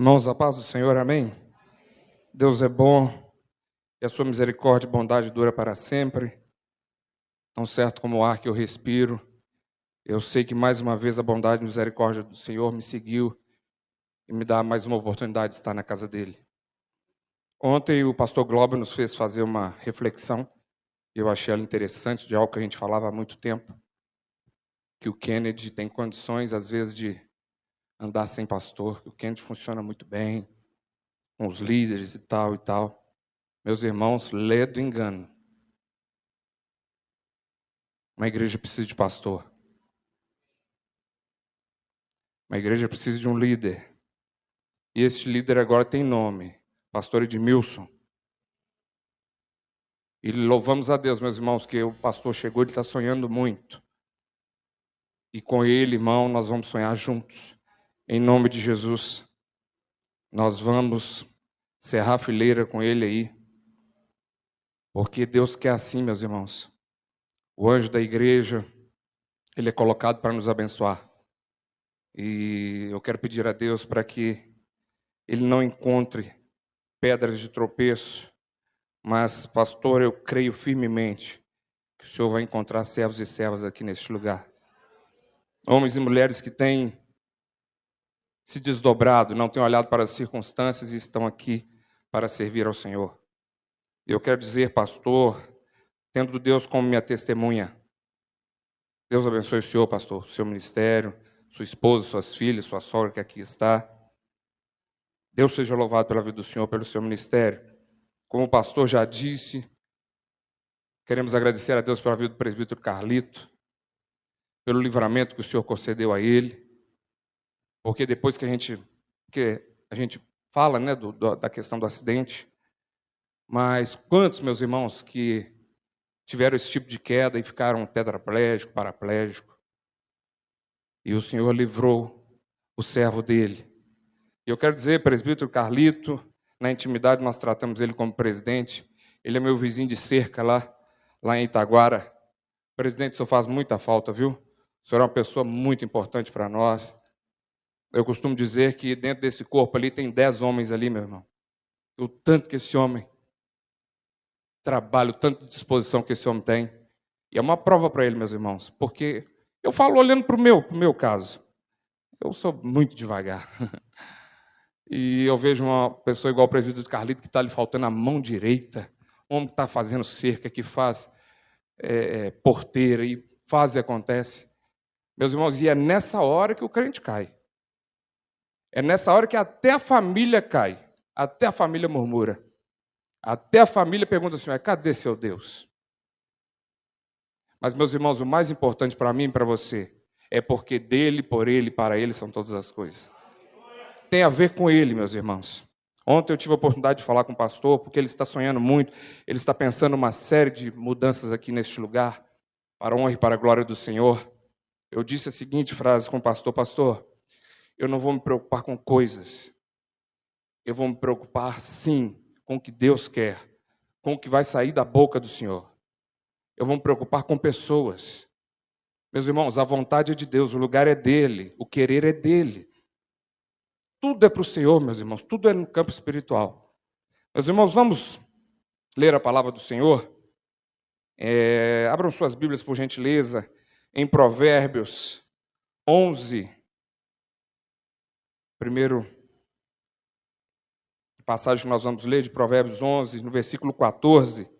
Irmãos, a paz do Senhor, amém? Deus é bom e a sua misericórdia e bondade dura para sempre. Tão certo como o ar que eu respiro, eu sei que mais uma vez a bondade e a misericórdia do Senhor me seguiu e me dá mais uma oportunidade de estar na casa dele. Ontem o pastor Globo nos fez fazer uma reflexão, e eu achei ela interessante, de algo que a gente falava há muito tempo, que o Kennedy tem condições, às vezes, de andar sem pastor, que o Kennedy funciona muito bem, com os líderes e tal e tal. Meus irmãos, ledo engano. Uma igreja precisa de pastor. Uma igreja precisa de um líder. E esse líder agora tem nome, pastor Edmilson. E louvamos a Deus, meus irmãos, que o pastor chegou, ele está sonhando muito. E com ele, irmão, nós vamos sonhar juntos. Em nome de Jesus. Nós vamos cerrar a fileira com ele aí. Porque Deus quer assim, meus irmãos. O anjo da igreja, ele é colocado para nos abençoar. E eu quero pedir a Deus para que ele não encontre pedras de tropeço. Mas, pastor, eu creio firmemente que o Senhor vai encontrar servos e servas aqui neste lugar. Homens e mulheres que têm se desdobrado, não têm olhado para as circunstâncias e estão aqui para servir ao Senhor. Eu quero dizer, pastor, tendo Deus como minha testemunha, Deus abençoe o senhor, pastor, seu ministério, sua esposa, suas filhas, sua sogra que aqui está. Deus seja louvado pela vida do senhor, pelo seu ministério. Como o pastor já disse, queremos agradecer a Deus pela vida do presbítero Carlito, pelo livramento que o senhor concedeu a ele, porque depois que a gente fala, né, da questão do acidente, mas quantos, meus irmãos, que tiveram esse tipo de queda e ficaram tetraplégico, paraplégico, e o Senhor livrou o servo dele. E eu quero dizer, presbítero Carlito, na intimidade nós tratamos ele como presidente, ele é meu vizinho de cerca lá em Itaguara. Presidente, o senhor faz muita falta, viu? O senhor é uma pessoa muito importante para nós. Eu costumo dizer que dentro desse corpo ali tem 10 homens ali, meu irmão. O tanto que esse homem trabalha, o tanto de disposição que esse homem tem. E é uma prova para ele, meus irmãos, porque eu falo olhando para o meu caso. Eu sou muito devagar. E eu vejo uma pessoa igual o presbítero Carlito, que está lhe faltando a mão direita, um homem que está fazendo cerca, que faz porteira, e faz e acontece. Meus irmãos, e é nessa hora que o crente cai. É nessa hora que até a família cai, até a família murmura. Até a família pergunta assim, cadê seu Deus? Mas, meus irmãos, o mais importante para mim e para você é porque dele, por ele, para ele são todas as coisas. Tem a ver com ele, meus irmãos. Ontem eu tive a oportunidade de falar com o pastor, porque ele está sonhando muito, ele está pensando uma série de mudanças aqui neste lugar, para a honra e para a glória do Senhor. Eu disse a seguinte frase com o pastor: pastor, eu não vou me preocupar com coisas, eu vou me preocupar, sim, com o que Deus quer, com o que vai sair da boca do Senhor. Eu vou me preocupar com pessoas. Meus irmãos, a vontade é de Deus, o lugar é dele, o querer é dele. Tudo é para o Senhor, meus irmãos, tudo é no campo espiritual. Meus irmãos, vamos ler a palavra do Senhor? Abram suas Bíblias, por gentileza, em Provérbios 11, primeiro passagem que nós vamos ler, de Provérbios 11, no versículo 14.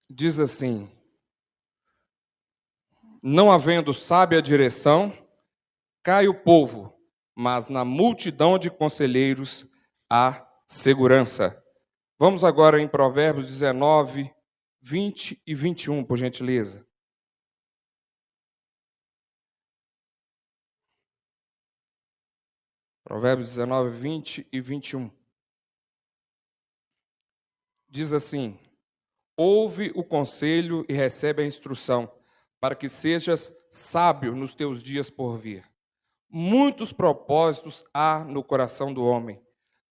Diz assim: não havendo sábia direção, cai o povo, mas na multidão de conselheiros há segurança. Vamos agora em Provérbios 19, 20 e 21, por gentileza. Provérbios 19, 20 e 21. Diz assim: ouve o conselho e recebe a instrução, para que sejas sábio nos teus dias por vir. Muitos propósitos há no coração do homem,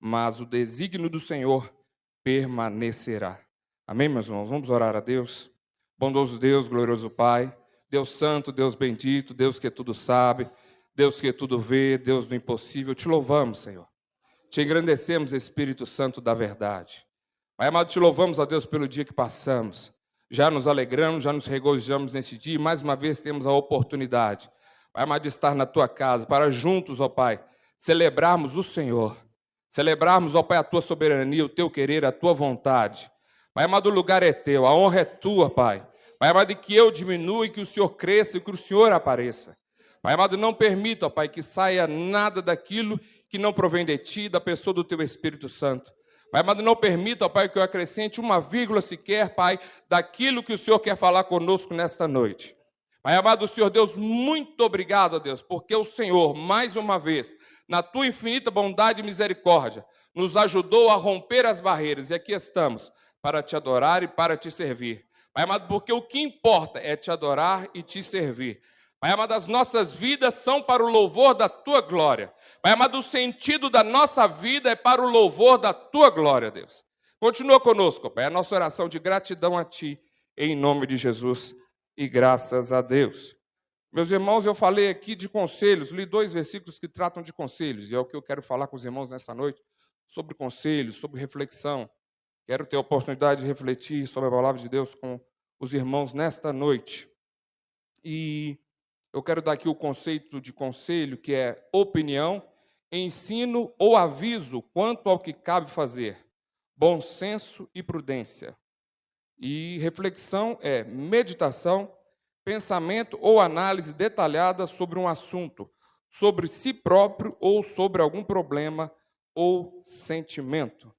mas o desígnio do Senhor permanecerá. Amém, meus irmãos? Vamos orar a Deus. Bondoso Deus, glorioso Pai, Deus santo, Deus bendito, Deus que tudo sabe, Deus que tudo vê, Deus do impossível, te louvamos, Senhor. Te engrandecemos, Espírito Santo da verdade. Pai amado, te louvamos, ó Deus, pelo dia que passamos. Já nos alegramos, já nos regozijamos nesse dia, e mais uma vez temos a oportunidade, Pai amado, de estar na tua casa, para juntos, ó Pai, celebrarmos o Senhor. Celebrarmos, ó Pai, a tua soberania, o teu querer, a tua vontade. Pai amado, o lugar é teu, a honra é tua, Pai. Pai amado, que eu diminua e que o Senhor cresça e que o Senhor apareça. Pai amado, não permita, ó Pai, que saia nada daquilo que não provém de Ti, da pessoa do Teu Espírito Santo. Pai amado, não permita, ó Pai, que eu acrescente uma vírgula sequer, Pai, daquilo que o Senhor quer falar conosco nesta noite. Pai amado, Senhor Deus, muito obrigado, ó Deus, porque o Senhor, mais uma vez, na Tua infinita bondade e misericórdia, nos ajudou a romper as barreiras. E aqui estamos, para Te adorar e para Te servir. Pai amado, porque o que importa é Te adorar e Te servir. Pai amado, as nossas vidas são para o louvor da Tua glória. Pai amado, o sentido da nossa vida é para o louvor da Tua glória, Deus. Continua conosco, Pai, a nossa oração de gratidão a Ti, em nome de Jesus, e graças a Deus. Meus irmãos, eu falei aqui de conselhos, li 2 versículos que tratam de conselhos, e é o que eu quero falar com os irmãos nesta noite, sobre conselhos, sobre reflexão. Quero ter a oportunidade de refletir sobre a palavra de Deus com os irmãos nesta noite. E eu quero dar aqui o conceito de conselho, que é opinião, ensino ou aviso quanto ao que cabe fazer, bom senso e prudência. E reflexão é meditação, pensamento ou análise detalhada sobre um assunto, sobre si próprio ou sobre algum problema ou sentimento.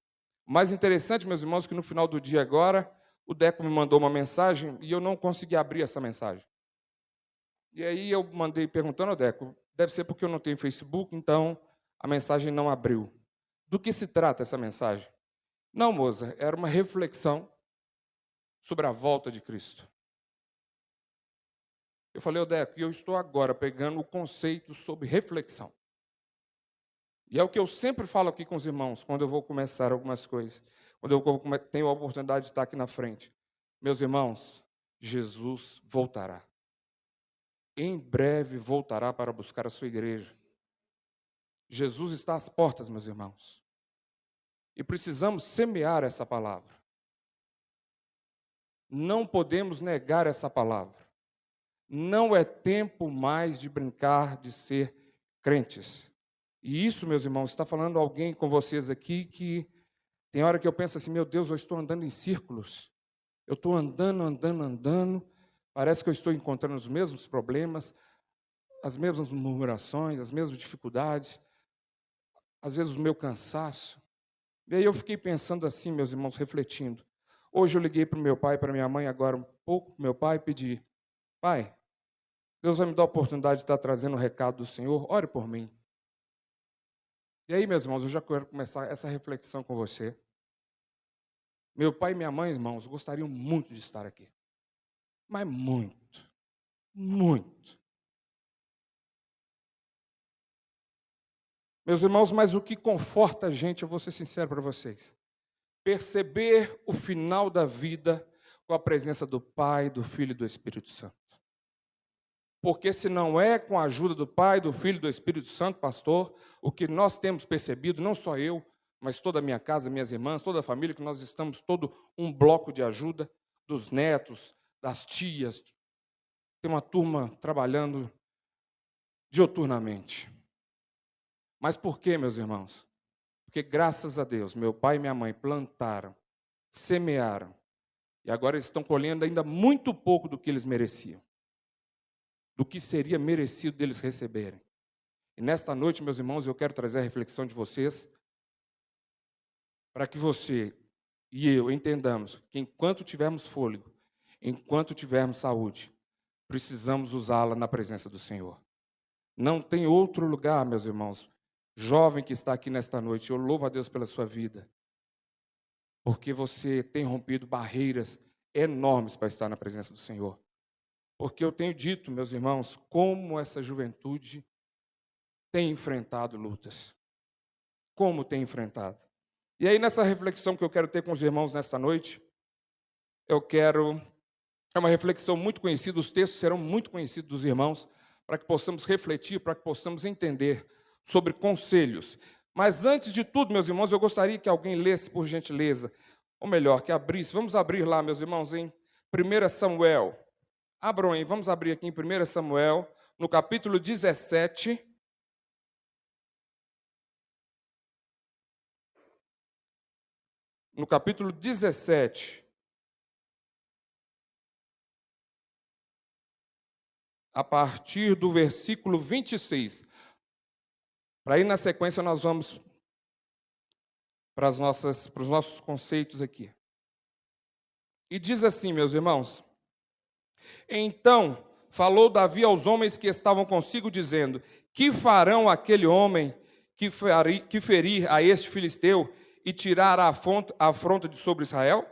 O mais interessante, meus irmãos, é que no final do dia agora, o Deco me mandou uma mensagem e eu não consegui abrir essa mensagem. E aí eu mandei perguntando ao Deco, deve ser porque eu não tenho Facebook, então a mensagem não abriu. Do que se trata essa mensagem? Não, moça, era uma reflexão sobre a volta de Cristo. Eu falei, ô Deco, e eu estou agora pegando o conceito sobre reflexão. E é o que eu sempre falo aqui com os irmãos, quando eu vou começar algumas coisas, quando eu tenho a oportunidade de estar aqui na frente. Meus irmãos, Jesus voltará. Em breve voltará para buscar a sua igreja. Jesus está às portas, meus irmãos. E precisamos semear essa palavra. Não podemos negar essa palavra. Não é tempo mais de brincar de ser crentes. E isso, meus irmãos, está falando alguém com vocês aqui que tem hora que eu penso assim, meu Deus, eu estou andando em círculos. Eu estou andando. Parece que eu estou encontrando os mesmos problemas, as mesmas murmurações, as mesmas dificuldades, às vezes o meu cansaço. E aí eu fiquei pensando assim, meus irmãos, refletindo. Hoje eu liguei para o meu pai e para minha mãe, agora um pouco para o meu pai, e pedi, pai, Deus vai me dar a oportunidade de estar trazendo o recado do Senhor, ore por mim. E aí, meus irmãos, eu já quero começar essa reflexão com você. Meu pai e minha mãe, irmãos, gostariam muito de estar aqui. Mas muito, muito. Meus irmãos, mas o que conforta a gente, eu vou ser sincero para vocês, perceber o final da vida com a presença do Pai, do Filho e do Espírito Santo. Porque se não é com a ajuda do Pai, do Filho e do Espírito Santo, pastor, o que nós temos percebido, não só eu, mas toda a minha casa, minhas irmãs, toda a família, que nós estamos todo um bloco de ajuda, dos netos, das tias. Tem uma turma trabalhando diuturnamente. Mas por quê, meus irmãos? Porque graças a Deus, meu pai e minha mãe plantaram, semearam, e agora eles estão colhendo ainda muito pouco do que eles mereciam. Do que seria merecido deles receberem. E nesta noite, meus irmãos, eu quero trazer a reflexão de vocês para que você e eu entendamos que enquanto tivermos fôlego, enquanto tivermos saúde, precisamos usá-la na presença do Senhor. Não tem outro lugar, meus irmãos. Jovem que está aqui nesta noite, eu louvo a Deus pela sua vida, porque você tem rompido barreiras enormes para estar na presença do Senhor. Porque eu tenho dito, meus irmãos, como essa juventude tem enfrentado lutas. como tem enfrentado. E aí, nessa reflexão que eu quero ter com os irmãos nesta noite, é uma reflexão muito conhecida, os textos serão muito conhecidos dos irmãos, para que possamos refletir, para que possamos entender sobre conselhos. Mas antes de tudo, meus irmãos, eu gostaria que alguém lesse, por gentileza, ou melhor, que abrisse. Vamos abrir lá, meus irmãos, em 1 Samuel. Abram aí, vamos abrir aqui em 1 Samuel, no capítulo 17. No capítulo 17, a partir do versículo 26. Para ir na sequência, nós vamos para os nossos conceitos aqui. E diz assim, meus irmãos: Então falou Davi aos homens que estavam consigo, dizendo: Que farão aquele homem que ferir a este filisteu e tirar a afronta de sobre Israel?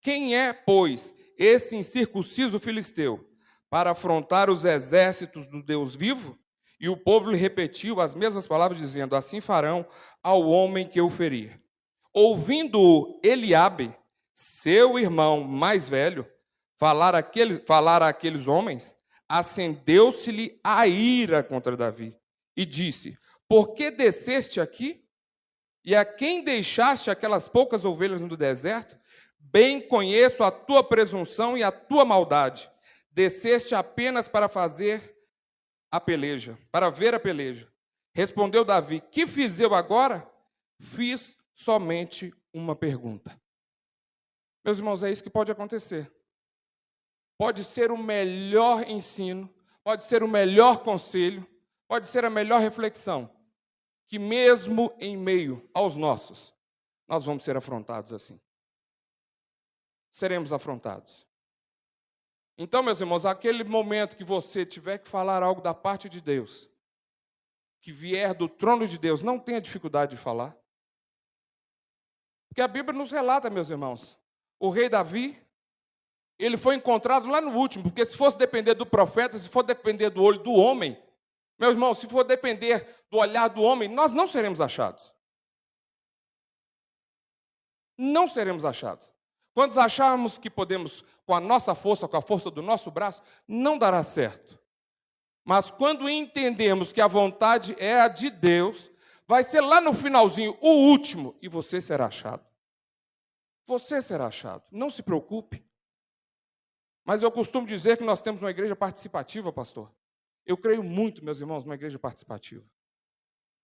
Quem é, pois, esse incircunciso filisteu, para afrontar os exércitos do Deus vivo? E o povo lhe repetiu as mesmas palavras, dizendo: Assim farão ao homem que o ferir. Ouvindo Eliabe, seu irmão mais velho, falar àqueles homens, acendeu-se-lhe a ira contra Davi, e disse: Por que desceste aqui? E a quem deixaste aquelas poucas ovelhas no deserto? Bem conheço a tua presunção e a tua maldade. Desceste apenas para fazer a peleja, para ver a peleja. Respondeu Davi: Que fiz eu agora? Fiz somente uma pergunta. Meus irmãos, é isso que pode acontecer. Pode ser o melhor ensino, pode ser o melhor conselho, pode ser a melhor reflexão, que mesmo em meio aos nossos, nós vamos ser afrontados assim. Seremos afrontados. Então, meus irmãos, aquele momento que você tiver que falar algo da parte de Deus, que vier do trono de Deus, não tenha dificuldade de falar. Porque a Bíblia nos relata, meus irmãos, o rei Davi, ele foi encontrado lá no último, porque se fosse depender do profeta, se for depender do olho do homem, meu irmão, se for depender do olhar do homem, nós não seremos achados. Não seremos achados. Quando acharmos que podemos, com a nossa força, com a força do nosso braço, não dará certo. Mas quando entendemos que a vontade é a de Deus, vai ser lá no finalzinho, o último, e você será achado. Você será achado. Não se preocupe. Mas eu costumo dizer que nós temos uma igreja participativa, pastor. Eu creio muito, meus irmãos, numa igreja participativa.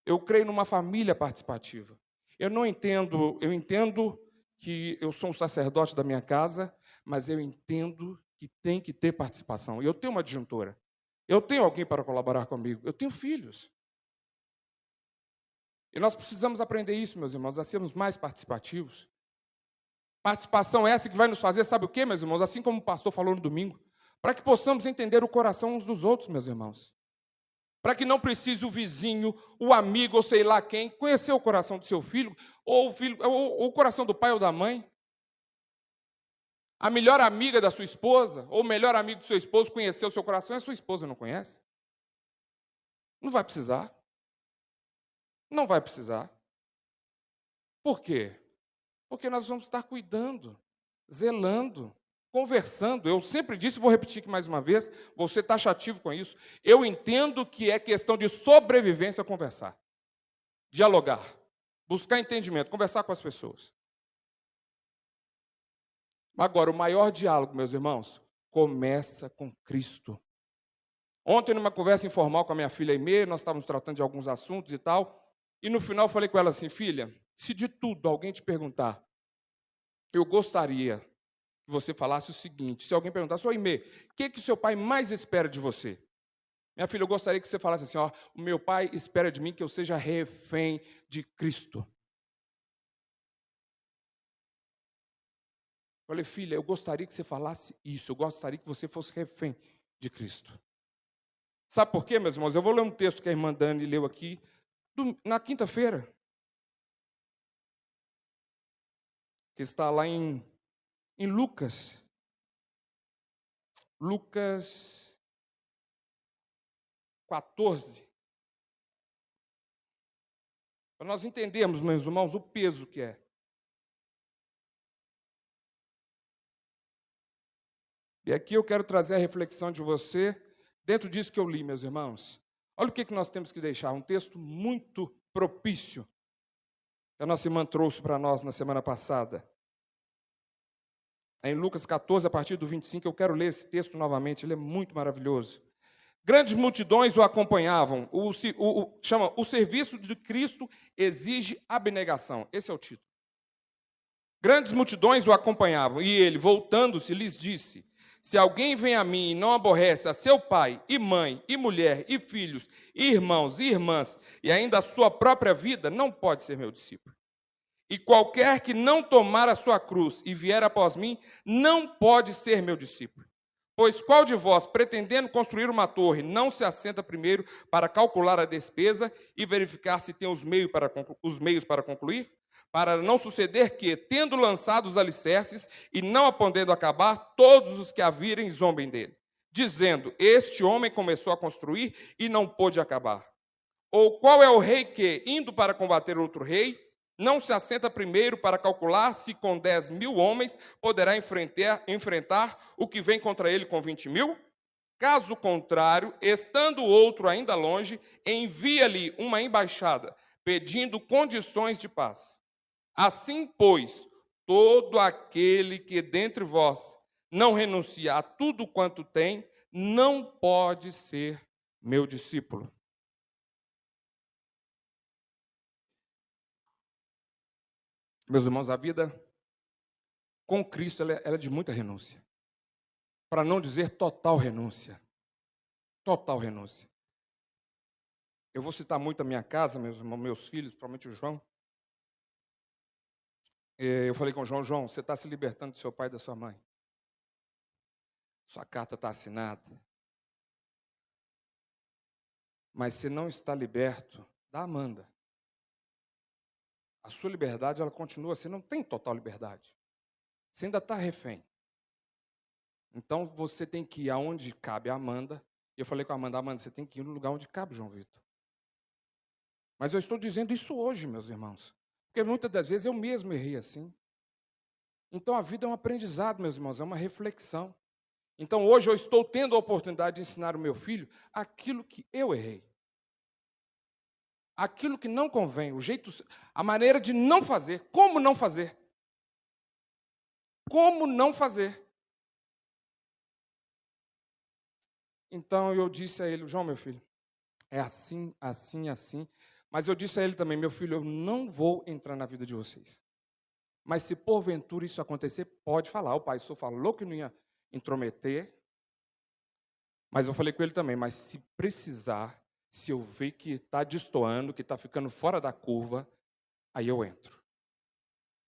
Eu creio numa família participativa. Eu entendo que eu sou um sacerdote da minha casa, mas eu entendo que tem que ter participação. E eu tenho uma adjuntora. Eu tenho alguém para colaborar comigo. Eu tenho filhos. E nós precisamos aprender isso, meus irmãos, a sermos mais participativos. Participação essa que vai nos fazer, sabe o quê, meus irmãos? Assim como o pastor falou no domingo, para que possamos entender o coração uns dos outros, meus irmãos. Para que não precise o vizinho, o amigo, ou sei lá quem, conhecer o coração do seu filho, ou o coração do pai ou da mãe. A melhor amiga da sua esposa, ou o melhor amigo do seu esposo, conhecer o seu coração, e a sua esposa não conhece. Não vai precisar. Não vai precisar. Por quê? Porque nós vamos estar cuidando, zelando, conversando. Eu sempre disse, vou repetir aqui mais uma vez, vou ser taxativo com isso. Eu entendo que é questão de sobrevivência conversar, dialogar, buscar entendimento, conversar com as pessoas. Agora, o maior diálogo, meus irmãos, começa com Cristo. Ontem, numa conversa informal com a minha filha Aimee, nós estávamos tratando de alguns assuntos e tal, e no final eu falei com ela assim: filha, se de tudo alguém te perguntar, eu gostaria que você falasse o seguinte: se alguém perguntasse, ô Aimee, o que seu pai mais espera de você? Minha filha, eu gostaria que você falasse assim: ó, o meu pai espera de mim que eu seja refém de Cristo. Eu falei: filha, eu gostaria que você falasse isso, eu gostaria que você fosse refém de Cristo. Sabe por quê, meus irmãos? Eu vou ler um texto que a irmã Dani leu aqui na quinta-feira, que está lá em Lucas. Lucas 14. Para nós entendermos, meus irmãos, o peso que é. E aqui eu quero trazer a reflexão de você, dentro disso que eu li, meus irmãos. Olha o que nós temos que deixar, um texto muito propício, que a nossa irmã trouxe para nós na semana passada. Em Lucas 14, a partir do 25, eu quero ler esse texto novamente, ele é muito maravilhoso. Grandes multidões o acompanhavam, chama O Serviço de Cristo Exige Abnegação, esse é o título. Grandes multidões o acompanhavam, e ele, voltando-se, lhes disse: se alguém vem a mim e não aborrece a seu pai, e mãe, e mulher, e filhos, e irmãos, e irmãs, e ainda a sua própria vida, não pode ser meu discípulo. E qualquer que não tomar a sua cruz e vier após mim, não pode ser meu discípulo. Pois qual de vós, pretendendo construir uma torre, não se assenta primeiro para calcular a despesa e verificar se tem os meios para concluir? Para não suceder que, tendo lançado os alicerces e não a podendo acabar, todos os que a virem zombem dele, dizendo: este homem começou a construir e não pôde acabar. Ou qual é o rei que, indo para combater outro rei, não se assenta primeiro para calcular se com 10.000 homens poderá enfrentar o que vem contra ele com 20.000? Caso contrário, estando o outro ainda longe, envia-lhe uma embaixada, pedindo condições de paz. Assim, pois, todo aquele que dentre vós não renuncia a tudo quanto tem, não pode ser meu discípulo. Meus irmãos, a vida com Cristo ela é de muita renúncia. Para não dizer total renúncia. Total renúncia. Eu vou citar muito a minha casa, meus filhos, principalmente o João. Eu falei com o João: João, você está se libertando do seu pai e da sua mãe. Sua carta está assinada. Mas você não está liberto da Amanda. A sua liberdade, ela continua, você não tem total liberdade. Você ainda está refém. Então, você tem que ir aonde cabe a Amanda. E eu falei com a Amanda: Amanda, você tem que ir no lugar onde cabe João Vitor. Mas eu estou dizendo isso hoje, meus irmãos. Porque muitas das vezes eu mesmo errei assim. Então, a vida é um aprendizado, meus irmãos, é uma reflexão. Então, hoje eu estou tendo a oportunidade de ensinar o meu filho aquilo que eu errei. Aquilo que não convém, a maneira de não fazer. Como não fazer? Como não fazer? Então eu disse a ele: João, meu filho, é assim, assim, assim. Mas eu disse a ele também: meu filho, eu não vou entrar na vida de vocês. Mas se porventura isso acontecer, pode falar. O pai só falou que não ia intrometer. Mas eu falei com ele também: mas se precisar, se eu ver que está destoando, que está ficando fora da curva, aí eu entro.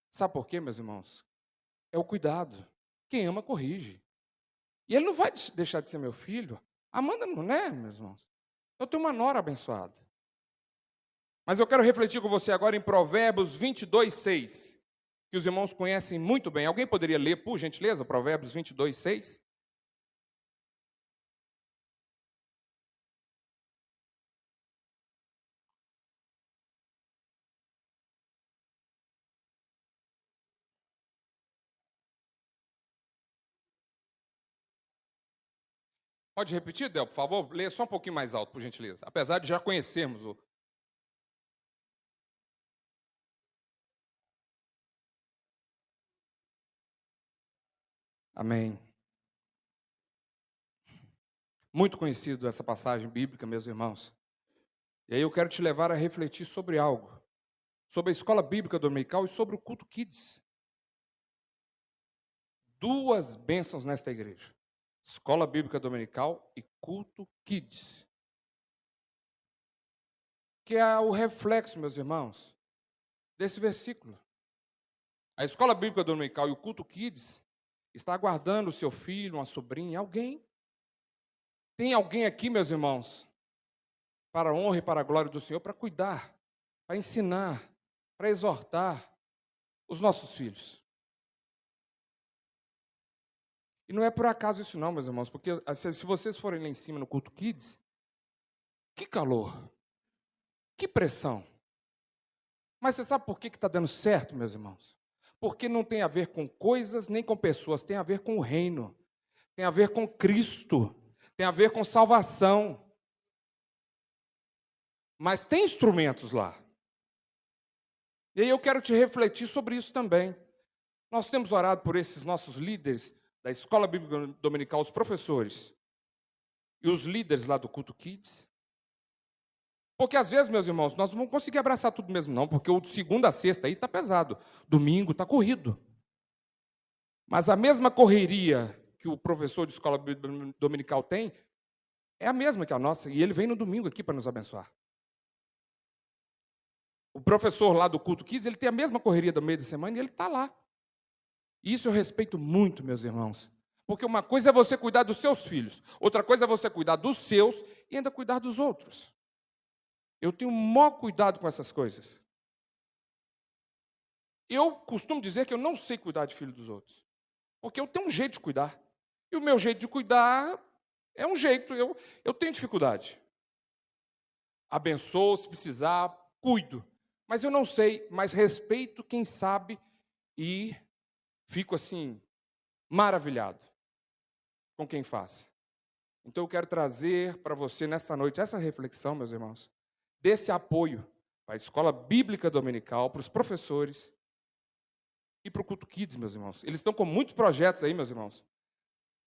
Sabe por quê, meus irmãos? É o cuidado. Quem ama, corrige. E ele não vai deixar de ser meu filho. Amanda não é, meus irmãos. Eu tenho uma nora abençoada. Mas eu quero refletir com você agora em Provérbios 22, 6, que os irmãos conhecem muito bem. Alguém poderia ler, por gentileza, Provérbios 22, 6? Pode repetir, Del, por favor? Leia só um pouquinho mais alto, por gentileza. Apesar de já conhecermos o... Amém. Muito conhecido essa passagem bíblica, meus irmãos. E aí eu quero te levar a refletir sobre algo. Sobre a escola bíblica dominical e sobre o culto kids. Duas bênçãos nesta igreja. Escola bíblica dominical e culto kids. Que é o reflexo, meus irmãos, desse versículo. A escola bíblica dominical e o culto kids está aguardando o seu filho, uma sobrinha, alguém. Tem alguém aqui, meus irmãos, para a honra e para a glória do Senhor, para cuidar, para ensinar, para exortar os nossos filhos. E não é por acaso isso não, meus irmãos, porque se vocês forem lá em cima no culto kids, que calor, que pressão. Mas você sabe por que está dando certo, meus irmãos? Porque não tem a ver com coisas nem com pessoas, tem a ver com o reino, tem a ver com Cristo, tem a ver com salvação. Mas tem instrumentos lá. E aí eu quero te refletir sobre isso também. Nós temos orado por esses nossos líderes da Escola Bíblica Dominical, os professores, e os líderes lá do Culto Kids. Porque às vezes, meus irmãos, nós não vamos conseguir abraçar tudo mesmo não, porque o de segunda a sexta aí está pesado, domingo está corrido. Mas a mesma correria que o professor de escola dominical tem, é a mesma que a nossa, e ele vem no domingo aqui para nos abençoar. O professor lá do Culto Kids, ele tem a mesma correria do meio da semana e ele está lá. Isso eu respeito muito, meus irmãos. Porque uma coisa é você cuidar dos seus filhos, outra coisa é você cuidar dos seus e ainda cuidar dos outros. Eu tenho o maior cuidado com essas coisas. Eu costumo dizer que eu não sei cuidar de filho dos outros. Porque eu tenho um jeito de cuidar. E o meu jeito de cuidar é um jeito, eu tenho dificuldade. Abençoo, se precisar, cuido. Mas eu não sei, mas respeito quem sabe e fico assim, maravilhado com quem faz. Então eu quero trazer para você nesta noite essa reflexão, meus irmãos, desse apoio para a escola bíblica dominical, para os professores e para o Culto Kids, meus irmãos. Eles estão com muitos projetos aí, meus irmãos.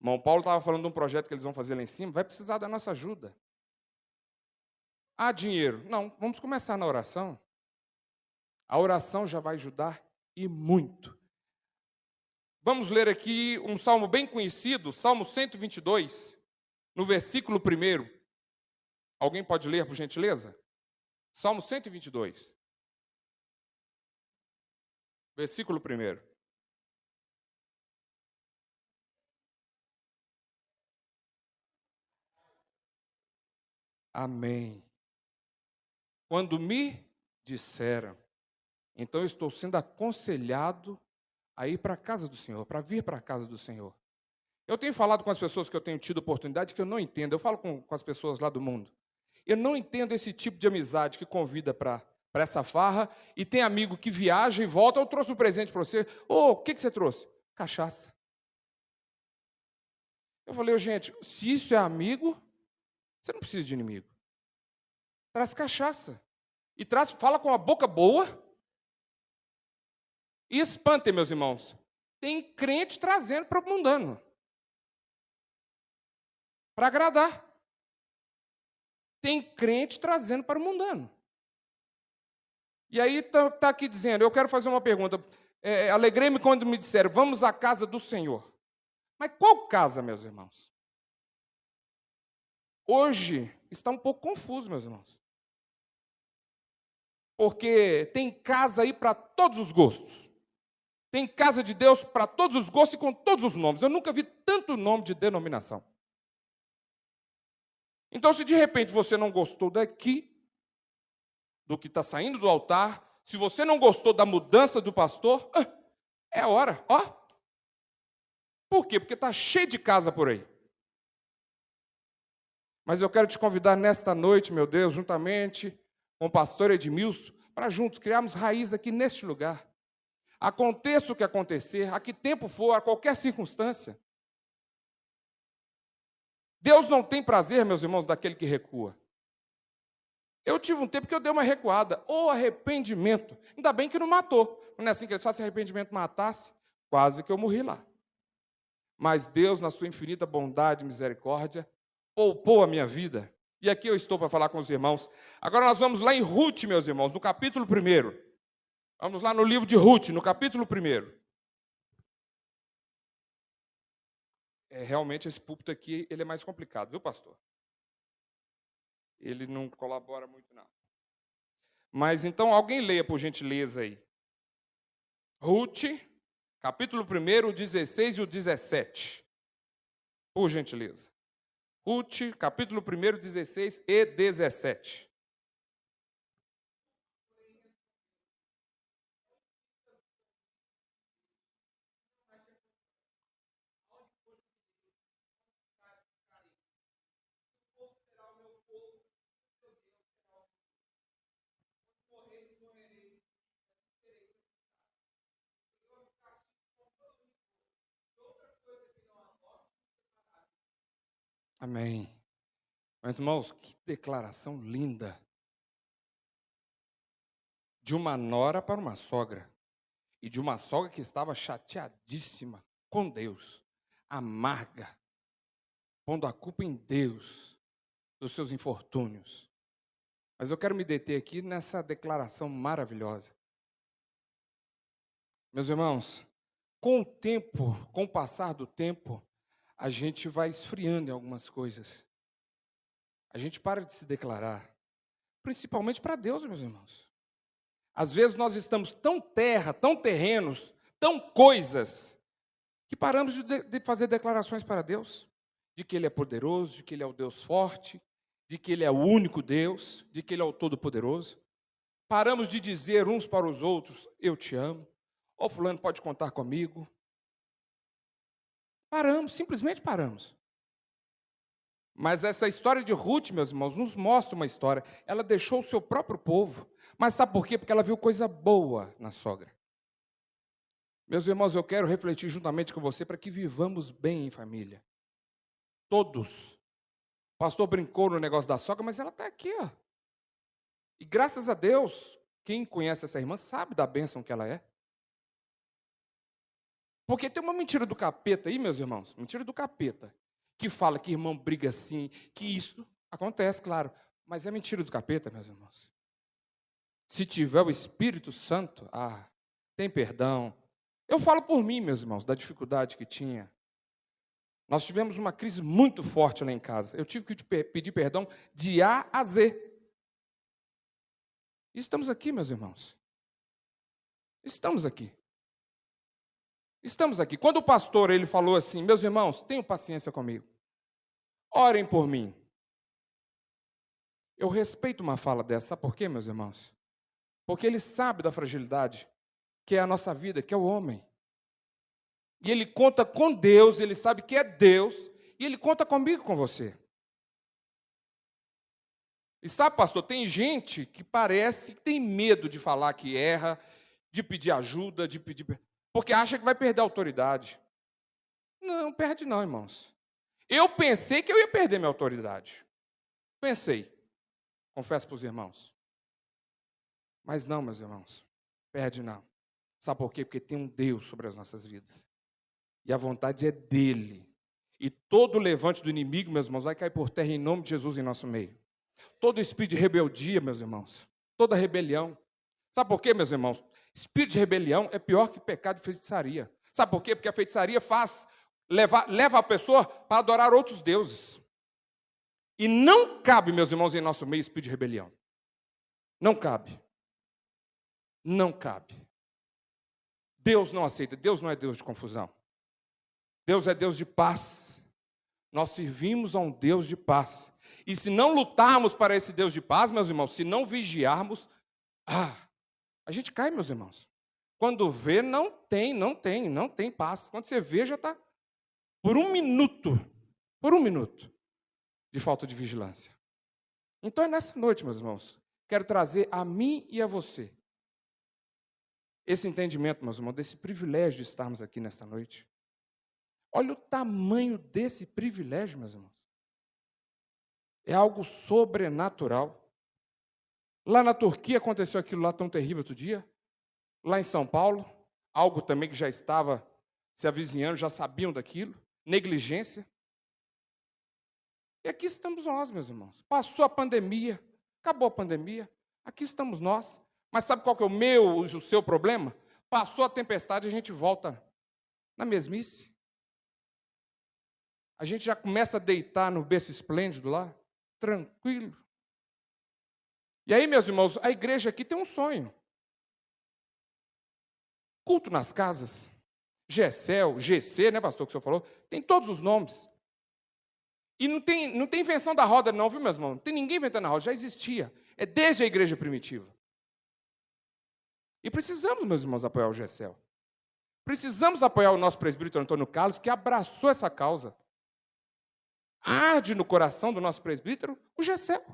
O irmão Paulo estava falando de um projeto que eles vão fazer lá em cima, vai precisar da nossa ajuda. Ah, dinheiro. Não, vamos começar na oração. A oração já vai ajudar e muito. Vamos ler aqui um salmo bem conhecido, Salmo 122, no versículo 1. Alguém pode ler, por gentileza? Salmo 122, versículo 1. Amém. Quando me disseram, então eu estou sendo aconselhado a ir para a casa do Senhor, para vir para a casa do Senhor. Eu tenho falado com as pessoas que eu tenho tido oportunidade que eu não entendo. Eu falo com as pessoas lá do mundo. Eu não entendo esse tipo de amizade que convida para essa farra e tem amigo que viaja e volta. Eu trouxe um presente para você. O que você trouxe? Cachaça. Eu falei, gente, se isso é amigo, você não precisa de inimigo. Traz cachaça. E fala com a boca boa. E espantem, meus irmãos. Tem crente trazendo para o mundano. Para agradar. Tem crente trazendo para o mundano. E aí está aqui dizendo, eu quero fazer uma pergunta. Alegrei-me quando me disseram, vamos à casa do Senhor. Mas qual casa, meus irmãos? Hoje está um pouco confuso, meus irmãos. Porque tem casa aí para todos os gostos. Tem casa de Deus para todos os gostos e com todos os nomes. Eu nunca vi tanto nome de denominação. Então, se de repente você não gostou daqui, do que está saindo do altar, se você não gostou da mudança do pastor, é a hora, ó. Por quê? Porque está cheio de casa por aí. Mas eu quero te convidar nesta noite, meu Deus, juntamente com o pastor Edmilson, para juntos criarmos raiz aqui neste lugar. Aconteça o que acontecer, a que tempo for, a qualquer circunstância. Deus não tem prazer, meus irmãos, daquele que recua. Eu tive um tempo que eu dei uma recuada, ou arrependimento. Ainda bem que não matou. Não é assim que eles fazem, se arrependimento matasse, quase que eu morri lá. Mas Deus, na sua infinita bondade e misericórdia, poupou a minha vida. E aqui eu estou para falar com os irmãos. Agora nós vamos lá em Ruth, meus irmãos, no capítulo 1. Vamos lá no livro de Ruth, no capítulo 1. Realmente esse púlpito aqui, ele é mais complicado, viu, pastor? Ele não colabora muito, não. Mas então, alguém leia, por gentileza, aí. Ruth, capítulo 1, o 16 e o 17. Por gentileza. Ruth, capítulo 1, 16 e 17. Amém. Mas, irmãos, que declaração linda. De uma nora para uma sogra. E de uma sogra que estava chateadíssima com Deus, amarga, pondo a culpa em Deus dos seus infortúnios. Mas eu quero me deter aqui nessa declaração maravilhosa. Meus irmãos, com o tempo, com o passar do tempo, a gente vai esfriando em algumas coisas. A gente para de se declarar, principalmente para Deus, meus irmãos. Às vezes nós estamos tão terra, tão terrenos, tão coisas, que paramos de fazer declarações para Deus, de que Ele é poderoso, de que Ele é o Deus forte, de que Ele é o único Deus, de que Ele é o Todo-Poderoso. Paramos de dizer uns para os outros, eu te amo, ou fulano pode contar comigo. Paramos, simplesmente paramos. Mas essa história de Ruth, meus irmãos, nos mostra uma história. Ela deixou o seu próprio povo. Mas sabe por quê? Porque ela viu coisa boa na sogra. Meus irmãos, eu quero refletir juntamente com você para que vivamos bem em família. Todos. O pastor brincou no negócio da sogra, mas ela está aqui, ó. E graças a Deus, quem conhece essa irmã sabe da bênção que ela é. Porque tem uma mentira do capeta aí, meus irmãos, mentira do capeta, que fala que irmão briga assim, que isso acontece, claro, mas é mentira do capeta, meus irmãos. Se tiver o Espírito Santo, tem perdão. Eu falo por mim, meus irmãos, da dificuldade que tinha. Nós tivemos uma crise muito forte lá em casa. Eu tive que pedir perdão de A a Z. E estamos aqui, meus irmãos. Estamos aqui. Estamos aqui. Quando o pastor ele falou assim, meus irmãos, tenham paciência comigo. Orem por mim. Eu respeito uma fala dessa. Sabe por quê, meus irmãos? Porque ele sabe da fragilidade que é a nossa vida, que é o homem. E ele conta com Deus, ele sabe que é Deus, e ele conta comigo, com você. E sabe, pastor, tem gente que parece que tem medo de falar que erra, de pedir ajuda, porque acha que vai perder a autoridade. Não, perde não, irmãos. Eu pensei que eu ia perder minha autoridade. Pensei. Confesso para os irmãos. Mas não, meus irmãos. Perde não. Sabe por quê? Porque tem um Deus sobre as nossas vidas. E a vontade é dele. E todo levante do inimigo, meus irmãos, vai cair por terra em nome de Jesus em nosso meio. Todo espírito de rebeldia, meus irmãos. Toda rebelião. Sabe por quê, meus irmãos? Espírito de rebelião é pior que pecado de feitiçaria. Sabe por quê? Porque a feitiçaria leva a pessoa para adorar outros deuses. E não cabe, meus irmãos, em nosso meio espírito de rebelião. Não cabe. Não cabe. Deus não aceita. Deus não é Deus de confusão. Deus é Deus de paz. Nós servimos a um Deus de paz. E se não lutarmos para esse Deus de paz, meus irmãos, se não vigiarmos, a gente cai, meus irmãos. Quando vê, não tem paz. Quando você vê, já está por um minuto de falta de vigilância. Então é nessa noite, meus irmãos, quero trazer a mim e a você esse entendimento, meus irmãos, desse privilégio de estarmos aqui nesta noite. Olha o tamanho desse privilégio, meus irmãos. É algo sobrenatural. Lá na Turquia aconteceu aquilo lá tão terrível outro dia. Lá em São Paulo, algo também que já estava se avizinhando, já sabiam daquilo. Negligência. E aqui estamos nós, meus irmãos. Passou a pandemia, acabou a pandemia, aqui estamos nós. Mas sabe qual que é o seu problema? Passou a tempestade, a gente volta na mesmice. A gente já começa a deitar no berço esplêndido lá, tranquilo. E aí, meus irmãos, a igreja aqui tem um sonho. Culto nas casas. GECEL, GC, né, pastor, que o senhor falou? Tem todos os nomes. E não tem invenção da roda não, viu, meus irmãos? Não tem ninguém inventando a roda, já existia. É desde a igreja primitiva. E precisamos, meus irmãos, apoiar o GECEL. Precisamos apoiar o nosso presbítero Antônio Carlos, que abraçou essa causa. Arde no coração do nosso presbítero o GECEL.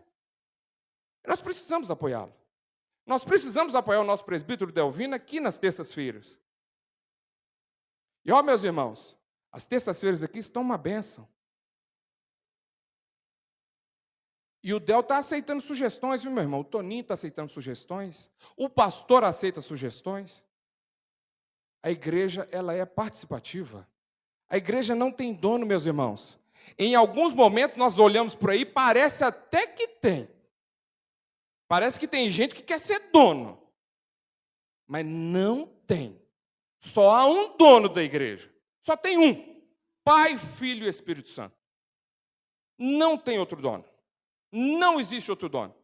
Nós precisamos apoiá-lo. Nós precisamos apoiar o nosso presbítero Delvino aqui nas terças-feiras. E ó, meus irmãos, as terças-feiras aqui estão uma bênção. E o Del está aceitando sugestões, viu, meu irmão? O Toninho está aceitando sugestões. O pastor aceita sugestões. A igreja, ela é participativa. A igreja não tem dono, meus irmãos. Em alguns momentos nós olhamos por aí, parece até que tem. Parece que tem gente que quer ser dono. Mas não tem. Só há um dono da igreja. Só tem um. Pai, Filho e Espírito Santo. Não tem outro dono. Não existe outro dono.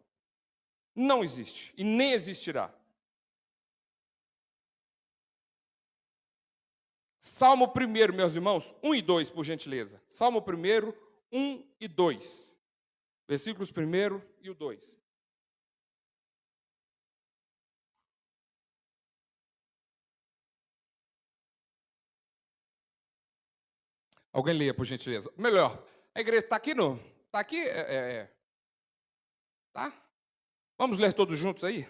Não existe. E nem existirá. Salmo 1, meus irmãos, 1 e 2, por gentileza. Salmo 1, 1 e 2. Versículos 1 e o 2. Alguém leia, por gentileza. Melhor, a igreja está aqui, não? Está aqui? Tá? Vamos ler todos juntos aí?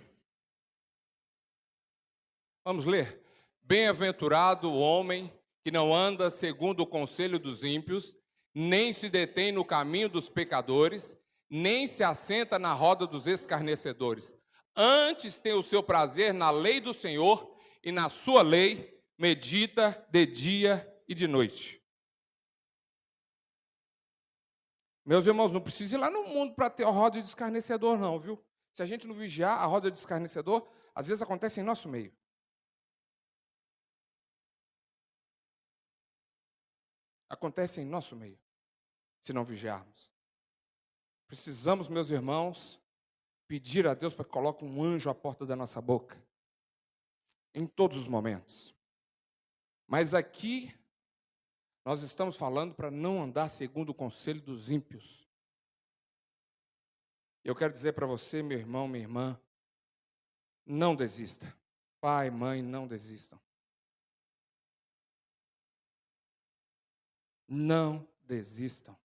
Vamos ler? Bem-aventurado o homem que não anda segundo o conselho dos ímpios, nem se detém no caminho dos pecadores, nem se assenta na roda dos escarnecedores. Antes tem o seu prazer na lei do Senhor, e na sua lei medita de dia e de noite. Meus irmãos, não precisa ir lá no mundo para ter a roda de escarnecedor, não, viu? Se a gente não vigiar, a roda de escarnecedor, às vezes acontece em nosso meio. Acontece em nosso meio, se não vigiarmos. Precisamos, meus irmãos, pedir a Deus para que coloque um anjo à porta da nossa boca, em todos os momentos. Mas aqui, nós estamos falando para não andar segundo o conselho dos ímpios. Eu quero dizer para você, meu irmão, minha irmã, não desista. Pai, mãe, não desistam. Não desistam.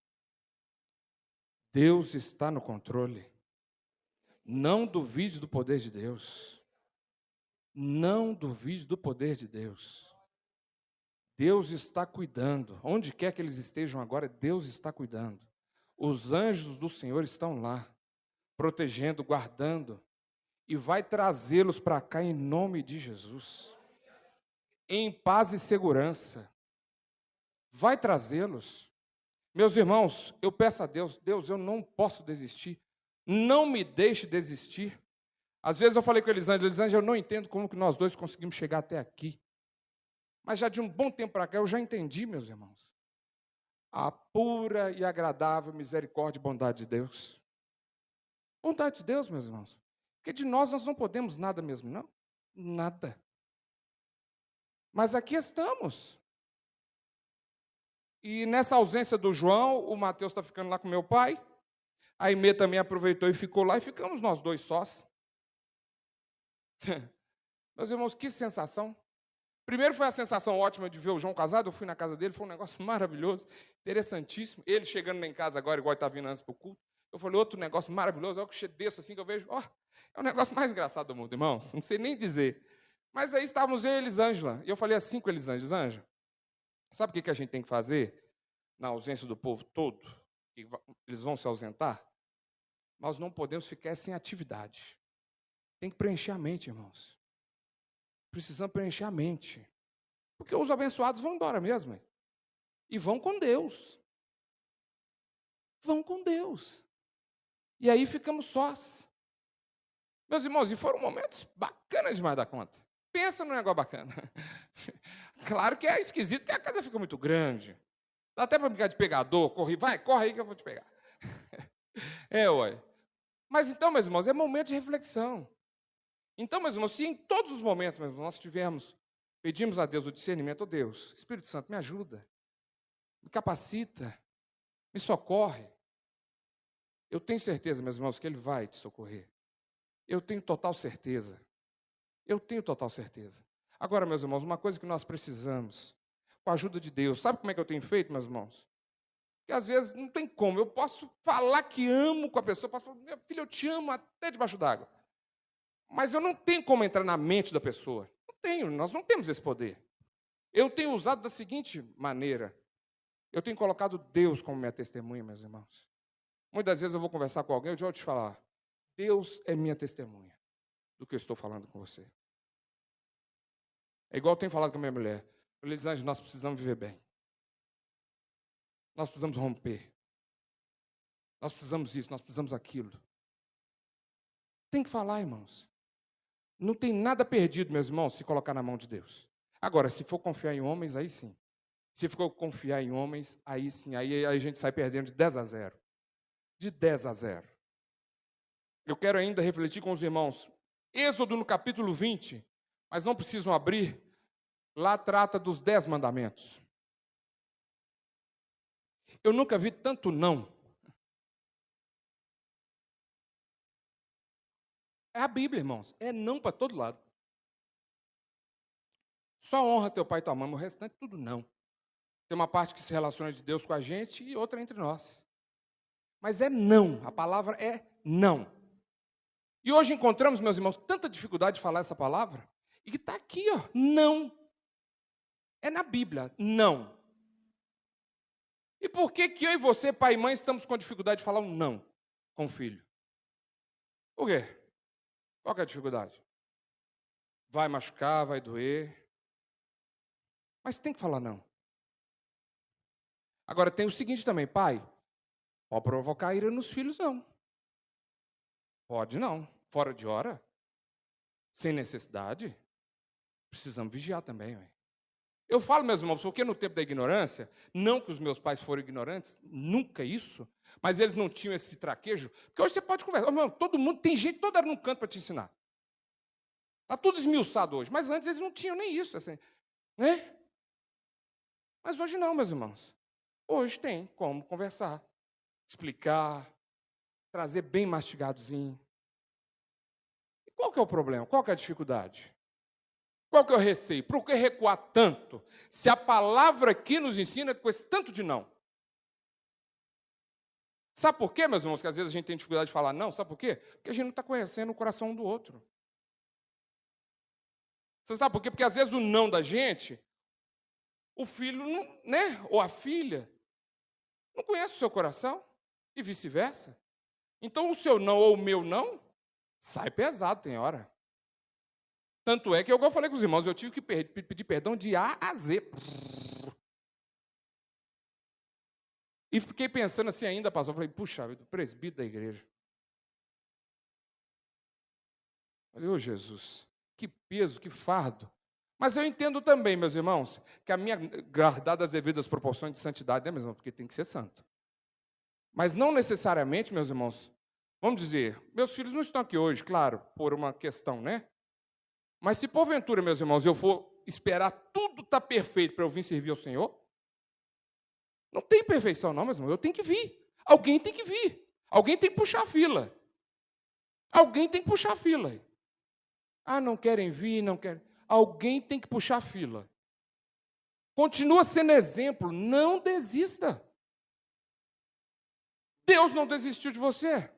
Deus está no controle. Não duvide do poder de Deus. Não duvide do poder de Deus. Deus está cuidando. Onde quer que eles estejam agora, Deus está cuidando. Os anjos do Senhor estão lá, protegendo, guardando, e vai trazê-los para cá em nome de Jesus. Em paz e segurança. Vai trazê-los. Meus irmãos, eu peço a Deus, Deus, eu não posso desistir. Não me deixe desistir. Às vezes eu falei com Elisângela, eu não entendo como que nós dois conseguimos chegar até aqui. Mas já de um bom tempo para cá eu já entendi, meus irmãos. A pura e agradável misericórdia e bondade de Deus. Bondade de Deus, meus irmãos. Porque de nós não podemos nada mesmo, não. Nada. Mas aqui estamos. E nessa ausência do João, o Mateus está ficando lá com meu pai. A Aimee também aproveitou e ficou lá, e ficamos nós dois sós. Meus irmãos, que sensação. Primeiro foi a sensação ótima de ver o João casado, eu fui na casa dele, foi um negócio maravilhoso, interessantíssimo. Ele chegando lá em casa agora, igual ele estava vindo antes para o culto. Eu falei, outro negócio maravilhoso, olha que eu desço assim que eu vejo, é o negócio mais engraçado do mundo, irmãos, não sei nem dizer. Mas aí estávamos eu e Elisângela, e eu falei assim com Elisângela, sabe o que a gente tem que fazer na ausência do povo todo? Que eles vão se ausentar? Nós não podemos ficar sem atividade. Tem que preencher a mente, irmãos. Precisamos preencher a mente. Porque os abençoados vão embora mesmo. E vão com Deus. Vão com Deus. E aí ficamos sós. Meus irmãos, e foram momentos bacanas demais da conta. Pensa num negócio bacana. Claro que é esquisito, porque a casa fica muito grande. Dá até para brincar de pegador, corre aí que eu vou te pegar. Ué. Mas então, meus irmãos, é momento de reflexão. Então, meus irmãos, se em todos os momentos nós pedimos a Deus o discernimento, Deus, Espírito Santo, me ajuda, me capacita, me socorre. Eu tenho certeza, meus irmãos, que Ele vai te socorrer. Eu tenho total certeza. Eu tenho total certeza. Agora, meus irmãos, uma coisa que nós precisamos, com a ajuda de Deus, sabe como é que eu tenho feito, meus irmãos? Que às vezes não tem como, eu posso falar que amo com a pessoa, posso falar, meu filho, eu te amo até debaixo d'água. Mas eu não tenho como entrar na mente da pessoa. Não tenho, nós não temos esse poder. Eu tenho usado da seguinte maneira. Eu tenho colocado Deus como minha testemunha, meus irmãos. Muitas vezes eu vou conversar com alguém, eu vou te falar, Deus é minha testemunha do que eu estou falando com você. É igual eu tenho falado com a minha mulher. Elisângela, nós precisamos viver bem. Nós precisamos romper. Nós precisamos isso, nós precisamos aquilo. Tem que falar, irmãos. Não tem nada perdido, meus irmãos, se colocar na mão de Deus. Agora, se for confiar em homens, aí sim. Se for confiar em homens, aí sim. Aí a gente sai perdendo de 10-0. De 10-0. Eu quero ainda refletir com os irmãos. Êxodo no capítulo 20, mas não precisam abrir. Lá trata dos 10 mandamentos. Eu nunca vi tanto não. É a Bíblia, irmãos. É não para todo lado. Só honra teu pai e tua mãe, o restante tudo não. Tem uma parte que se relaciona de Deus com a gente e outra entre nós. Mas é não. A palavra é não. E hoje encontramos, meus irmãos, tanta dificuldade de falar essa palavra, e que está aqui, ó, não. É na Bíblia, não. E por que eu e você, pai e mãe, estamos com dificuldade de falar um não com o filho? Por quê? Qual que é a dificuldade? Vai machucar, vai doer. Mas tem que falar não. Agora tem o seguinte também, pai, pode provocar ira nos filhos, não. Pode não. Fora de hora. Sem necessidade. Precisamos vigiar também, ué. Eu falo, meus irmãos, porque no tempo da ignorância, não que os meus pais foram ignorantes, nunca isso, mas eles não tinham esse traquejo, porque hoje você pode conversar, irmão, todo mundo, tem gente toda hora num canto para te ensinar. Está tudo esmiuçado hoje, mas antes eles não tinham nem isso, assim, né? Mas hoje não, meus irmãos. Hoje tem como conversar, explicar, trazer bem mastigadozinho. E qual que é o problema? Qual que é a dificuldade? Qual que é o receio? Por que recuar tanto? Se a palavra aqui nos ensina com esse tanto de não. Sabe por quê, meus irmãos, que às vezes a gente tem dificuldade de falar não? Sabe por quê? Porque a gente não está conhecendo o coração um do outro. Você sabe por quê? Porque às vezes o não da gente, o filho, não, né? Ou a filha, não conhece o seu coração e vice-versa. Então o seu não ou o meu não sai pesado, tem hora. Tanto é que eu falei com os irmãos, eu tive que pedir perdão de A a Z. E fiquei pensando assim ainda, pastor. Eu falei, puxa vida, presbítero da igreja. Eu falei, ô Jesus, que peso, que fardo. Mas eu entendo também, meus irmãos, que a minha, guardada as devidas proporções de santidade, né, meus irmãos? Porque tem que ser santo. Mas não necessariamente, meus irmãos, vamos dizer, meus filhos não estão aqui hoje, claro, por uma questão, né? Mas se porventura, meus irmãos, eu for esperar tudo estar perfeito para eu vir servir ao Senhor, não tem perfeição não, meus irmãos, eu tenho que vir. Alguém tem que vir. Alguém tem que puxar a fila. Alguém tem que puxar a fila. Ah, não querem vir, não querem. Alguém tem que puxar a fila. Continua sendo exemplo, não desista. Deus não desistiu de você.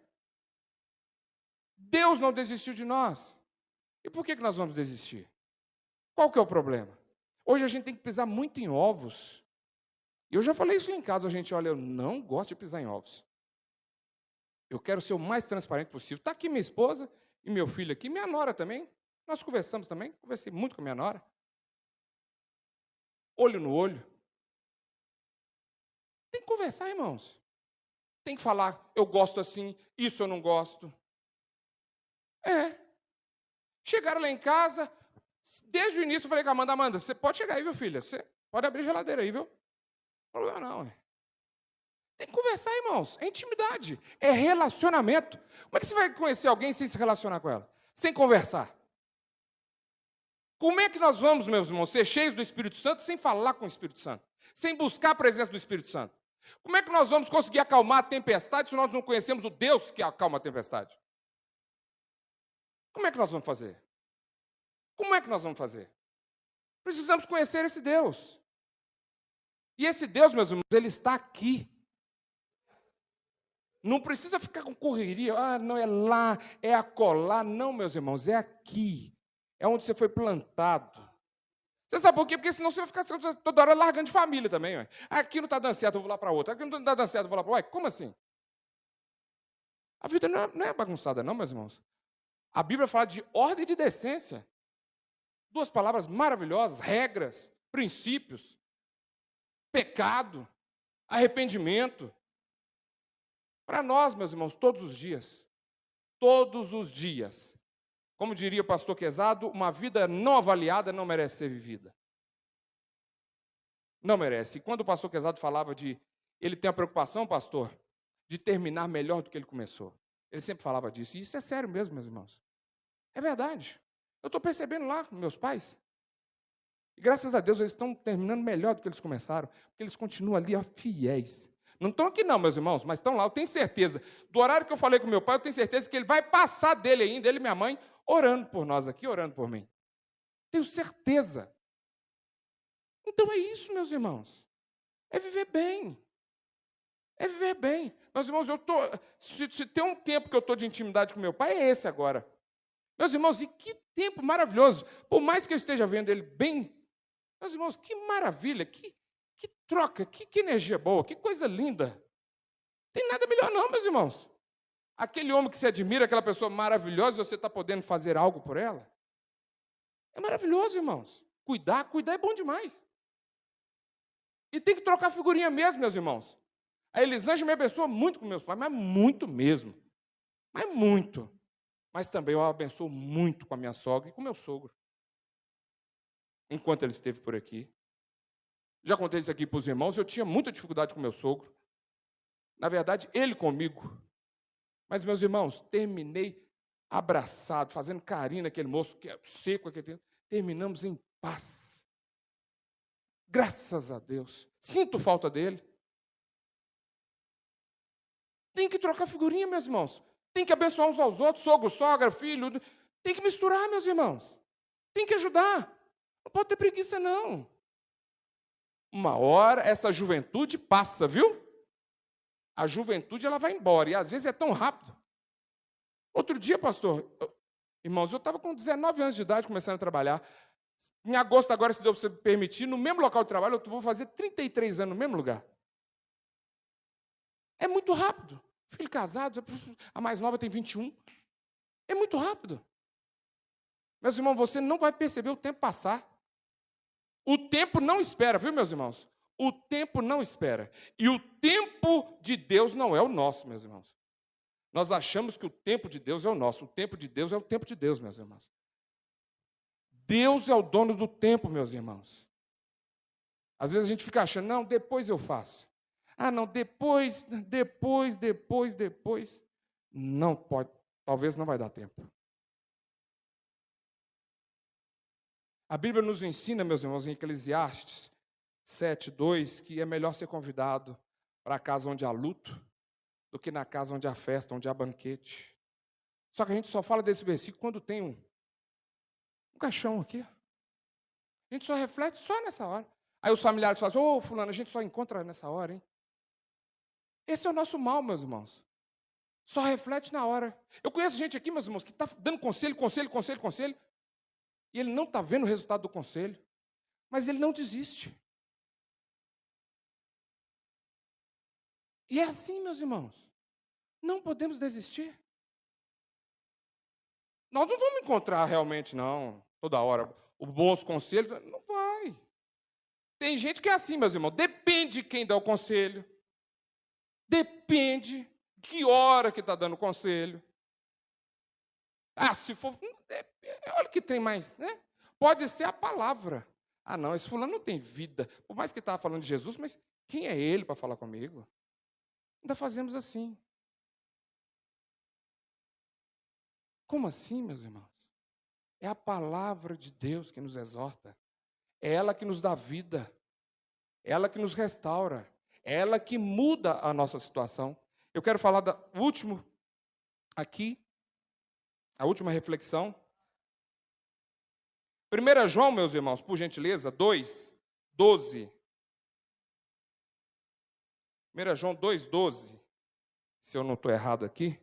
Deus não desistiu de nós. E por que nós vamos desistir? Qual que é o problema? Hoje a gente tem que pisar muito em ovos. E eu já falei isso em casa, a gente, olha, eu não gosto de pisar em ovos. Eu quero ser o mais transparente possível. Está aqui minha esposa e meu filho aqui, minha nora também. Nós conversamos também, conversei muito com a minha nora. Olho no olho. Tem que conversar, irmãos. Tem que falar, eu gosto assim, isso eu não gosto. Chegaram lá em casa, desde o início eu falei com a Amanda, você pode chegar aí, viu, filha? Você pode abrir a geladeira aí, viu? Não problema não. Tem que conversar, irmãos. É intimidade, é relacionamento. Como é que você vai conhecer alguém sem se relacionar com ela? Sem conversar? Como é que nós vamos, meus irmãos, ser cheios do Espírito Santo sem falar com o Espírito Santo? Sem buscar a presença do Espírito Santo? Como é que nós vamos conseguir acalmar a tempestade se nós não conhecemos o Deus que acalma a tempestade? Como é que nós vamos fazer? Como é que nós vamos fazer? Precisamos conhecer esse Deus. E esse Deus, meus irmãos, ele está aqui. Não precisa ficar com correria. Ah, não, é lá, é acolá. Não, meus irmãos, é aqui. É onde você foi plantado. Você sabe por quê? Porque senão você vai ficar toda hora largando de família também. Ué. Aqui não está dando certo, eu vou lá para outra. Aqui não está dando certo, eu vou lá para outra. Ué, como assim? A vida não é bagunçada, não, meus irmãos. A Bíblia fala de ordem e de decência. Duas palavras maravilhosas, regras, princípios, pecado, arrependimento. Para nós, meus irmãos, todos os dias. Todos os dias. Como diria o pastor Quezado, uma vida não avaliada não merece ser vivida. Não merece. E quando o pastor Quezado falava de... Ele tem a preocupação, pastor, de terminar melhor do que ele começou. Ele sempre falava disso. E isso é sério mesmo, meus irmãos. É verdade. Eu estou percebendo lá com meus pais. E graças a Deus eles estão terminando melhor do que eles começaram. Porque eles continuam ali, ó, fiéis. Não estão aqui não, meus irmãos, mas estão lá. Eu tenho certeza. Do horário que eu falei com meu pai, eu tenho certeza que ele vai passar dele ainda, ele e minha mãe, orando por nós aqui, orando por mim. Tenho certeza. Então é isso, meus irmãos. É viver bem. É viver bem. Meus irmãos, se tem um tempo que eu estou de intimidade com meu pai, é esse agora. Meus irmãos, e que tempo maravilhoso. Por mais que eu esteja vendo ele bem, meus irmãos, que maravilha, que troca, que energia boa, que coisa linda. Tem nada melhor não, meus irmãos. Aquele homem que você admira, aquela pessoa maravilhosa, e você está podendo fazer algo por ela. É maravilhoso, irmãos. Cuidar é bom demais. E tem que trocar figurinha mesmo, meus irmãos. A Elisângela me abençoa muito com meus pais, mas muito mesmo. Mas muito. Mas também eu abençoo muito com a minha sogra e com o meu sogro. Enquanto ele esteve por aqui. Já contei isso aqui para os irmãos, eu tinha muita dificuldade com o meu sogro. Na verdade, ele comigo. Mas, meus irmãos, terminei abraçado, fazendo carinho naquele moço que é seco aqui dentro. Terminamos em paz. Graças a Deus. Sinto falta dele. Tem que trocar figurinha, meus irmãos. Tem que abençoar uns aos outros, sogro, sogra, filho. Tem que misturar, meus irmãos. Tem que ajudar. Não pode ter preguiça, não. Uma hora essa juventude passa, viu? A juventude ela vai embora, e às vezes é tão rápido. Outro dia, pastor, irmãos, eu estava com 19 anos de idade começando a trabalhar. Em agosto, agora, se Deus você permitir, no mesmo local de trabalho, eu vou fazer 33 anos no mesmo lugar. É muito rápido. Filho casado, a mais nova tem 21. É muito rápido. Meus irmãos, você não vai perceber o tempo passar. O tempo não espera, viu, meus irmãos? O tempo não espera. E o tempo de Deus não é o nosso, meus irmãos. Nós achamos que o tempo de Deus é o nosso. O tempo de Deus é o tempo de Deus, meus irmãos. Deus é o dono do tempo, meus irmãos. Às vezes a gente fica achando, não, depois eu faço. Ah, não, depois. Não pode, talvez não vai dar tempo. A Bíblia nos ensina, meus irmãos, em Eclesiastes 7:2, que é melhor ser convidado para a casa onde há luto do que na casa onde há festa, onde há banquete. Só que a gente só fala desse versículo quando tem um caixão aqui. A gente só reflete só nessa hora. Aí os familiares falam, ô fulano, a gente só encontra nessa hora, hein? Esse é o nosso mal, meus irmãos. Só reflete na hora. Eu conheço gente aqui, meus irmãos, que está dando conselho, e ele não está vendo o resultado do conselho, mas ele não desiste. E é assim, meus irmãos. Não podemos desistir. Nós não vamos encontrar realmente, não, toda hora, os bons conselhos. Não vai. Tem gente que é assim, meus irmãos. Depende de quem dá o conselho. Depende que hora que está dando o conselho. Ah, se for... Olha que tem mais, né? Pode ser a palavra. Ah, não, esse fulano não tem vida. Por mais que ele estava falando de Jesus, mas quem é ele para falar comigo? Ainda fazemos assim. Como assim, meus irmãos? É a palavra de Deus que nos exorta. É ela que nos dá vida. É ela que nos restaura. É ela que muda a nossa situação. Eu quero falar do último aqui, a última reflexão. 1 João, meus irmãos, por gentileza, 2:12. 1 João 2:12. Se eu não estou errado aqui.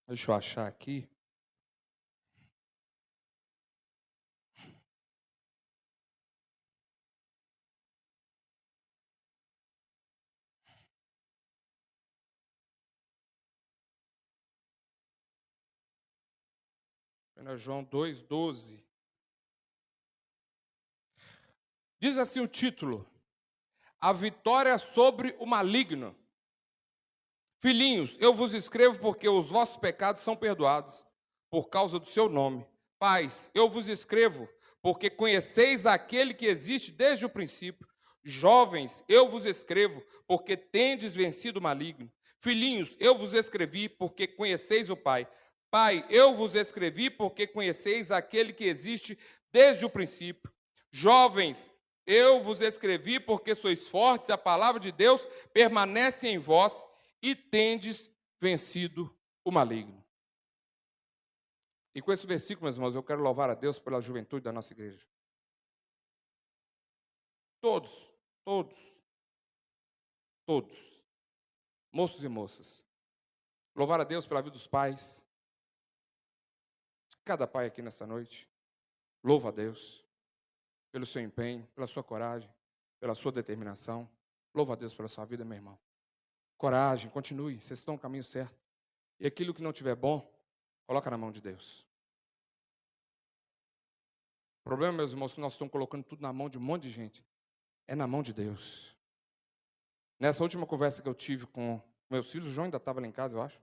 Deixa eu achar aqui. João 2,12. Diz assim o título: A vitória sobre o maligno. Filhinhos, eu vos escrevo porque os vossos pecados são perdoados, por causa do seu nome. Pais, eu vos escrevo porque conheceis aquele que existe desde o princípio. Jovens, eu vos escrevo porque tendes vencido o maligno. Filhinhos, eu vos escrevi porque conheceis o Pai. Pai, eu vos escrevi porque conheceis aquele que existe desde o princípio. Jovens, eu vos escrevi porque sois fortes, a palavra de Deus permanece em vós e tendes vencido o maligno. E com esse versículo, meus irmãos, eu quero louvar a Deus pela juventude da nossa igreja. Todos, moços e moças. Louvar a Deus pela vida dos pais. Cada pai aqui nessa noite. Louva a Deus pelo seu empenho, pela sua coragem, pela sua determinação. Louva a Deus pela sua vida, meu irmão. Coragem, continue, vocês estão no caminho certo. E aquilo que não tiver bom, coloca na mão de Deus. O problema, meus irmãos, é que nós estamos colocando tudo na mão de um monte de gente. É na mão de Deus. Nessa última conversa que eu tive com meus filhos, o João ainda estava lá em casa, eu acho.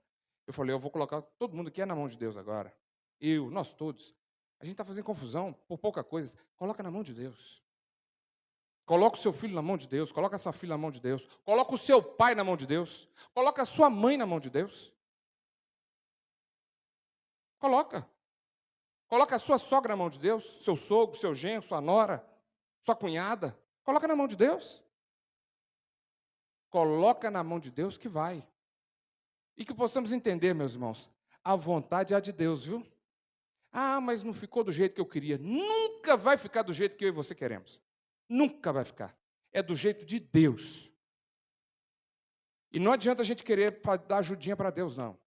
Eu falei, eu vou colocar todo mundo aqui na mão de Deus agora. Nós todos. A gente está fazendo confusão por pouca coisa. Coloca na mão de Deus. Coloca o seu filho na mão de Deus. Coloca a sua filha na mão de Deus. Coloca o seu pai na mão de Deus. Coloca a sua mãe na mão de Deus. Coloca. Coloca a sua sogra na mão de Deus. Seu sogro, seu genro, sua nora, sua cunhada. Coloca na mão de Deus. Coloca na mão de Deus que vai. E que possamos entender, meus irmãos, a vontade é a de Deus, viu? Ah, mas não ficou do jeito que eu queria. Nunca vai ficar do jeito que eu e você queremos. Nunca vai ficar. É do jeito de Deus. E não adianta a gente querer dar ajudinha para Deus, não.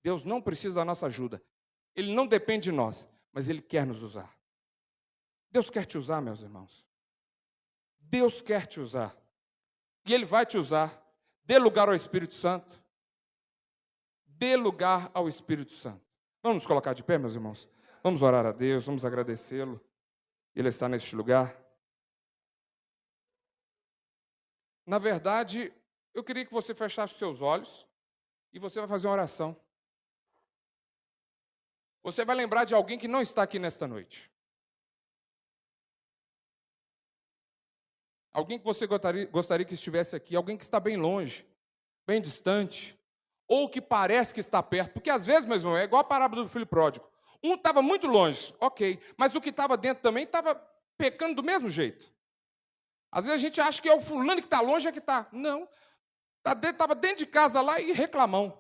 Deus não precisa da nossa ajuda. Ele não depende de nós, mas Ele quer nos usar. Deus quer te usar, meus irmãos. Deus quer te usar. E Ele vai te usar. Dê lugar ao Espírito Santo. Dê lugar ao Espírito Santo. Vamos nos colocar de pé, meus irmãos? Vamos orar a Deus, vamos agradecê-lo. Ele está neste lugar. Na verdade, eu queria que você fechasse os seus olhos e você vai fazer uma oração. Você vai lembrar de alguém que não está aqui nesta noite. Alguém que você gostaria que estivesse aqui. Alguém que está bem longe, bem distante. Ou que parece que está perto. Porque às vezes, meu irmão, é igual a parábola do filho pródigo. Um estava muito longe, ok. Mas o que estava dentro também estava pecando do mesmo jeito. Às vezes a gente acha que é o fulano que está longe é que está. Não. Estava dentro de casa lá e reclamão.